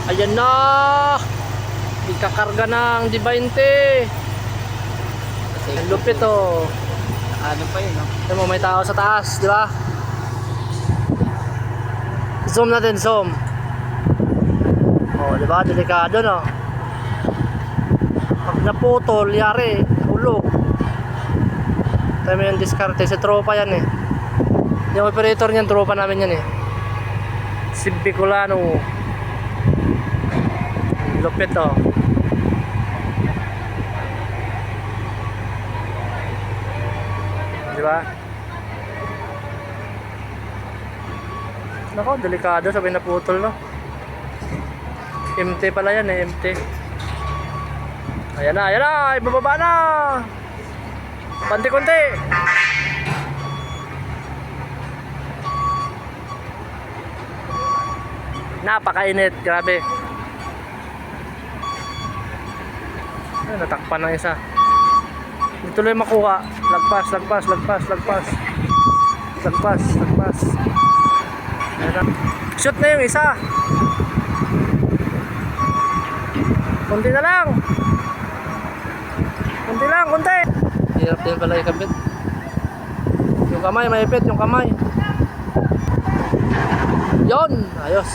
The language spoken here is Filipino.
Ayan na. Ikakarga ng D20. Ang lupit oh. Ano pa yun, no? Ito mo, may tao sa taas, di ba? Zoom natin, zoom. Oh, di ba? Delikado, no? Pag naputol, yari, hulog. Tayo mo yung diskarte. Si tropa yan eh. Yung operator niyan, tropa namin yan eh. Si Bicolano. Lupit oh. Di ba? Nako, delikado sabi na putol, no? MT pala yan eh, MT. Ayan na, ibababa na. Konti-konti. Napakainit, grabe. Ay, natakpan ng isa. Hindi tuloy makuha. Lagpas. Shoot na yung isa. Kunti na lang. Kunti. Hirap din pala ikabit. Yung kamay, maipit yung kamay. Yon, ayos.